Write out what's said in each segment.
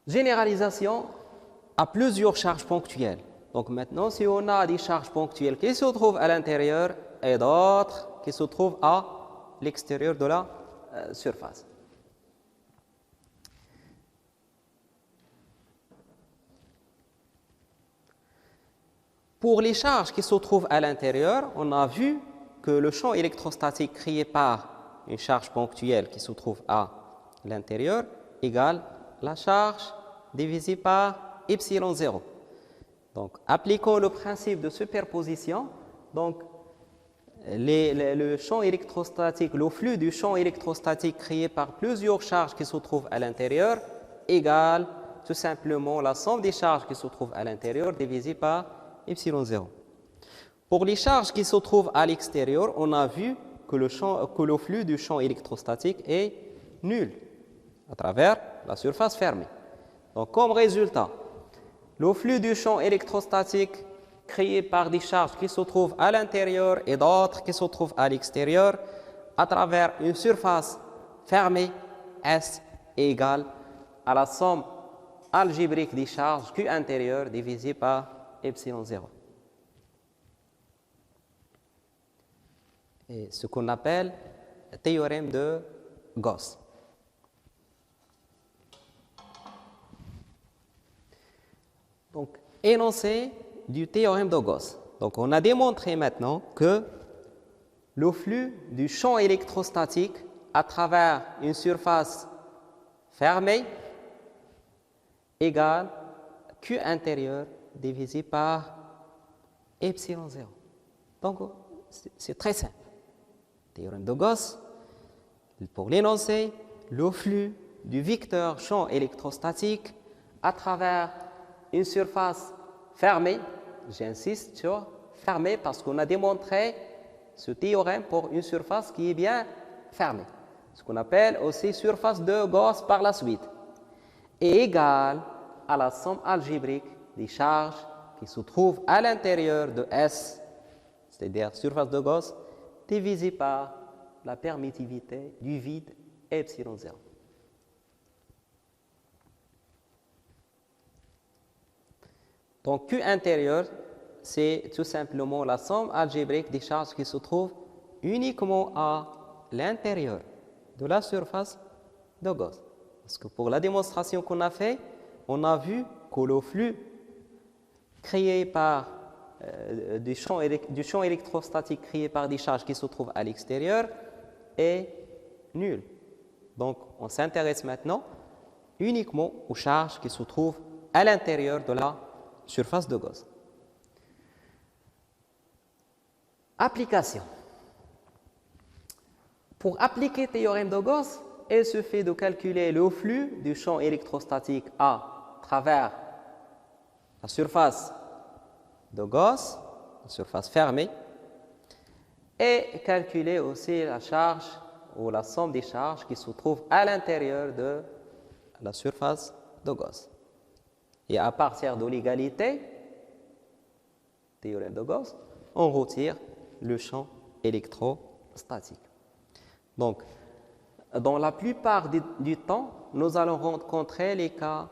généralisation à plusieurs charges ponctuelles. Donc maintenant, si on a des charges ponctuelles qui se trouvent à l'intérieur et d'autres qui se trouvent à l'extérieur de la surface. Pour les charges qui se trouvent à l'intérieur, on a vu que le champ électrostatique créé par une charge ponctuelle qui se trouve à l'intérieur égale la charge divisée par epsilon 0. Donc, appliquons le principe de superposition. Donc, le champ électrostatique, le flux du champ électrostatique créé par plusieurs charges qui se trouvent à l'intérieur égale tout simplement la somme des charges qui se trouvent à l'intérieur divisée par epsilon 0. Pour les charges qui se trouvent à l'extérieur, on a vu que le flux du champ électrostatique est nul à travers la surface fermée. Donc, comme résultat, le flux du champ électrostatique créé par des charges qui se trouvent à l'intérieur et d'autres qui se trouvent à l'extérieur à travers une surface fermée S est égale à la somme algébrique des charges Q intérieure divisée par epsilon 0. Et ce qu'on appelle le théorème de Gauss. Donc, énoncé du théorème de Gauss. Donc, on a démontré maintenant que le flux du champ électrostatique à travers une surface fermée égale Q intérieur divisé par epsilon 0. Donc, c'est très simple. Théorème de Gauss, pour l'énoncer, le flux du vecteur champ électrostatique à travers une surface fermée, j'insiste sur fermée parce qu'on a démontré ce théorème pour une surface qui est bien fermée, ce qu'on appelle aussi surface de Gauss par la suite, est égale à la somme algébrique des charges qui se trouvent à l'intérieur de S, c'est-à-dire surface de Gauss, divisé par la permittivité du vide epsilon 0. Donc Q intérieur, c'est tout simplement la somme algébrique des charges qui se trouvent uniquement à l'intérieur de la surface de Gauss. Parce que pour la démonstration qu'on a fait, on a vu que le flux créé par du champ électrostatique créé par des charges qui se trouvent à l'extérieur est nul. Donc, on s'intéresse maintenant uniquement aux charges qui se trouvent à l'intérieur de la surface de Gauss. Application. Pour appliquer le théorème de Gauss, il suffit de calculer le flux du champ électrostatique à travers la surface de Gauss, la surface fermée, et calculer aussi la charge ou la somme des charges qui se trouvent à l'intérieur de la surface de Gauss. Et à partir de l'égalité, théorème de Gauss, on retire le champ électrostatique. Donc, dans la plupart du temps, nous allons rencontrer les cas,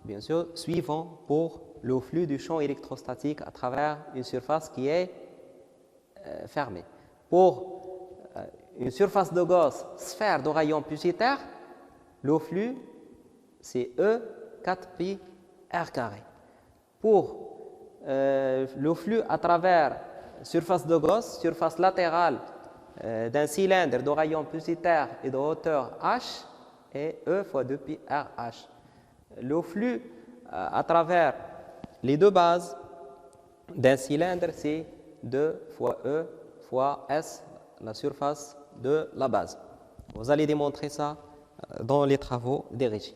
bien sûr, suivants pour le flux du champ électrostatique à travers une surface qui est fermée. Pour une surface de Gauss, sphère de rayon publicitaire, le flux, c'est E 4pi r carré. Pour le flux à travers surface de Gauss, surface latérale d'un cylindre de rayon publicitaire et de hauteur h est E fois 2pi RH. Le flux à travers les deux bases d'un cylindre, c'est 2 fois E fois S, la surface de la base. Vous allez démontrer ça dans les travaux des régies.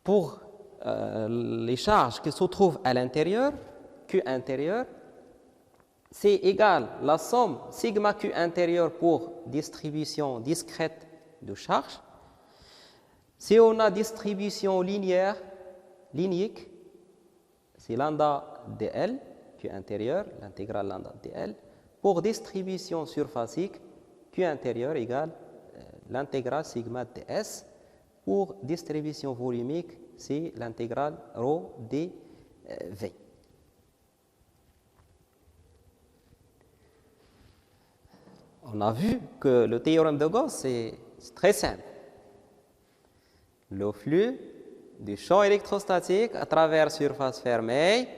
Pour les charges qui se trouvent à l'intérieur, Q intérieur, c'est égal la somme sigma Q intérieur pour distribution discrète de charges. Si on a distribution linéaire, linéique, c'est lambda dl, Q intérieur, l'intégrale lambda dl. Pour distribution surfacique, Q intérieur égale l'intégrale sigma ds pour distribution volumique, c'est l'intégrale ρ dV. On a vu que le théorème de Gauss, c'est très simple. Le flux du champ électrostatique à travers surface fermée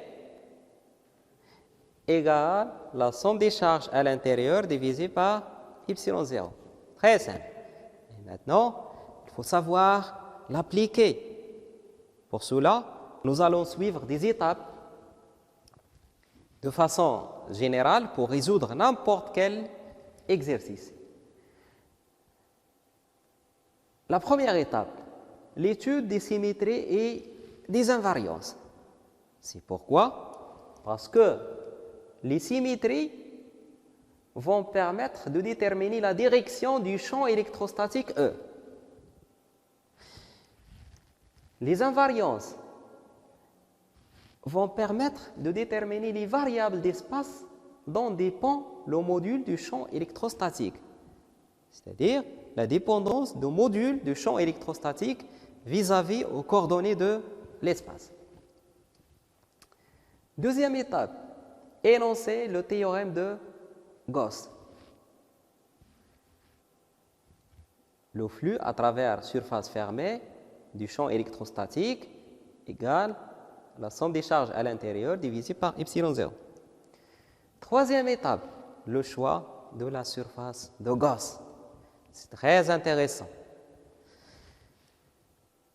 égale la somme des charges à l'intérieur divisée par y0. Très simple. Et maintenant, il faut savoir l'appliquer. Pour cela, nous allons suivre des étapes de façon générale pour résoudre n'importe quel exercice. La première étape, l'étude des symétries et des invariances. C'est pourquoi? Parce que les symétries vont permettre de déterminer la direction du champ électrostatique E. Les invariances vont permettre de déterminer les variables d'espace dont dépend le module du champ électrostatique, c'est-à-dire la dépendance du module du champ électrostatique vis-à-vis aux coordonnées de l'espace. Deuxième étape, énoncer le théorème de Gauss. Le flux à travers surface fermée du champ électrostatique égale la somme des charges à l'intérieur divisée par y0. Troisième étape, le choix de la surface de Gauss. C'est très intéressant.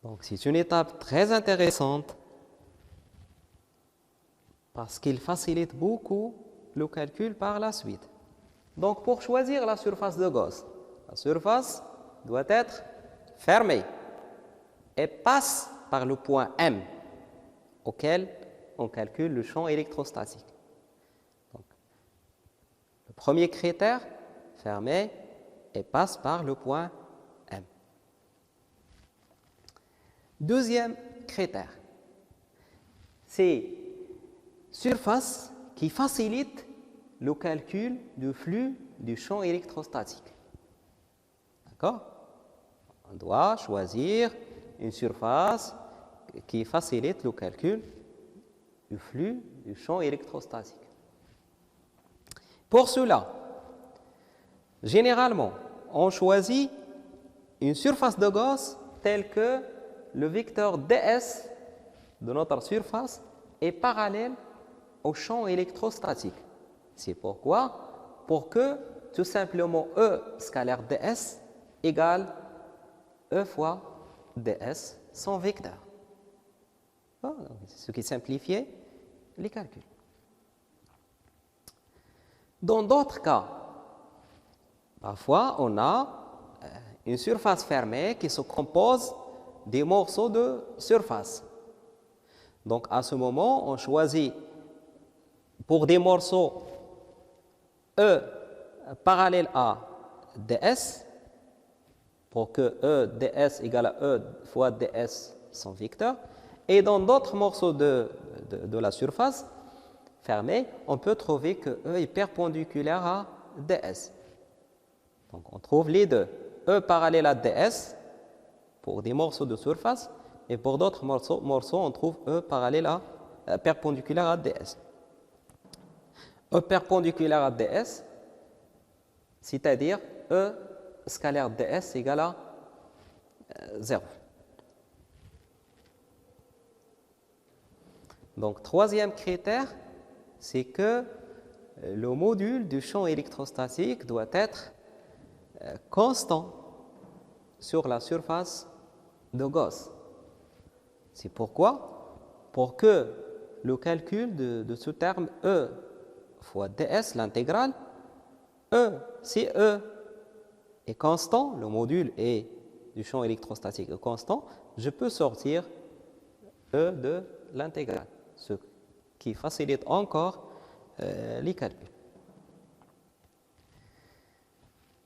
Donc, c'est une étape très intéressante parce qu'il facilite beaucoup le calcul par la suite. Donc, pour choisir la surface de Gauss, la surface doit être fermée et passe par le point M auquel on calcule le champ électrostatique. Donc, le premier critère, fermé et passe par le point M. Deuxième critère, c'est surface qui facilite le calcul du flux du champ électrostatique. D'accord? On doit choisir une surface qui facilite le calcul du flux du champ électrostatique. Pour cela, généralement, on choisit une surface de Gauss telle que le vecteur ds de notre surface est parallèle au champ électrostatique. C'est pourquoi, pour que tout simplement E scalaire ds égale E fois ds sans vecteur. Ce qui simplifie les calculs. Dans d'autres cas, parfois on a une surface fermée qui se compose des morceaux de surface. Donc à ce moment, on choisit pour des morceaux E parallèle à ds, pour que E ds égale à E fois ds sans vecteur. Et dans d'autres morceaux de la surface fermée, on peut trouver que E est perpendiculaire à ds. Donc on trouve les deux. E parallèle à ds pour des morceaux de surface et pour d'autres morceaux on trouve E parallèle à perpendiculaire à ds. E perpendiculaire à ds, c'est-à-dire E scalaire ds égale à 0. Donc, troisième critère, c'est que le module du champ électrostatique doit être constant sur la surface de Gauss. C'est pourquoi, pour que le calcul de ce terme E fois ds, l'intégrale, si E est constant, le module du champ électrostatique est constant, je peux sortir E de l'intégrale, ce qui facilite encore les calculs.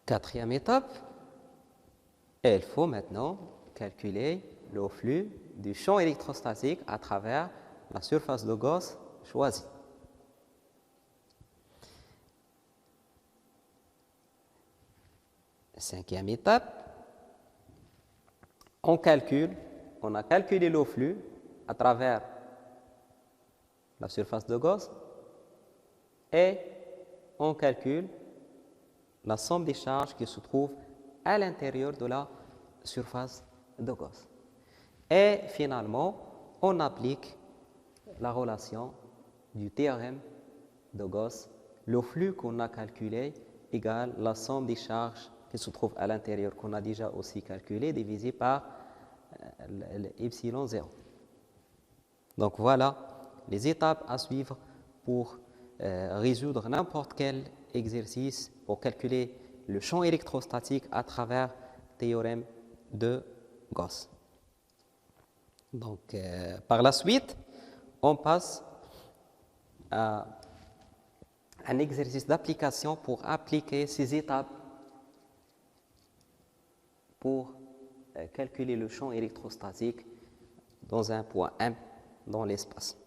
Quatrième étape, il faut maintenant calculer le flux du champ électrostatique à travers la surface de Gauss choisie. Cinquième étape, on a calculé le flux à travers la surface de Gauss et on calcule la somme des charges qui se trouvent à l'intérieur de la surface de Gauss. Et finalement, on applique la relation du théorème de Gauss. Le flux qu'on a calculé égale la somme des charges qui se trouvent à l'intérieur, qu'on a déjà aussi calculé, divisé par epsilon 0. Donc voilà les étapes à suivre pour résoudre n'importe quel exercice pour calculer le champ électrostatique à travers le théorème de Gauss. Donc, par la suite, on passe à un exercice d'application pour appliquer ces étapes pour calculer le champ électrostatique dans un point M dans l'espace.